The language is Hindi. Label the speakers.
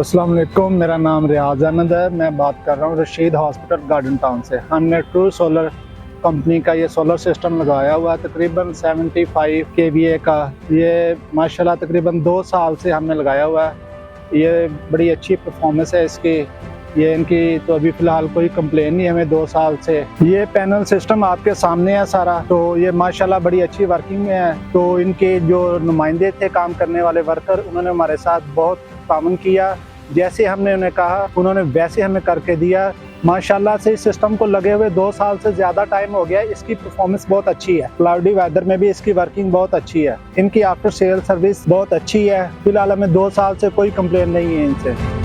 Speaker 1: अस्सलाम वालेकुम, मेरा नाम रियाज अहमद है। मैं बात कर रहा हूँ रशीद हॉस्पिटल गार्डन टाउन से। हमने ट्रू सोलर कंपनी का ये सोलर सिस्टम लगाया हुआ है, तकरीबन 75 kVA का। ये माशाल्लाह तकरीबन 2 साल से हमने लगाया हुआ है। ये बड़ी अच्छी परफॉर्मेंस है इसकी। ये इनकी तो अभी फ़िलहाल कोई कंप्लेन नहीं है हमें 2 साल से। ये पैनल सिस्टम आपके सामने है सारा, तो ये माशाल्लाह बड़ी अच्छी वर्किंग में है। तो इनके जो नुमाइंदे थे काम करने वाले वर्कर, उन्होंने हमारे साथ बहुत ताउन किया। जैसे हमने उन्हें कहा उन्होंने वैसे हमें करके दिया। माशाल्लाह से इस सिस्टम को लगे हुए 2 साल से ज़्यादा टाइम हो गया। इसकी परफॉर्मेंस बहुत अच्छी है, क्लाउडी वेदर में भी इसकी वर्किंग बहुत अच्छी है। इनकी आफ्टर सेल सर्विस बहुत अच्छी है। फिलहाल हमें 2 साल से कोई कंप्लेन नहीं है इनसे।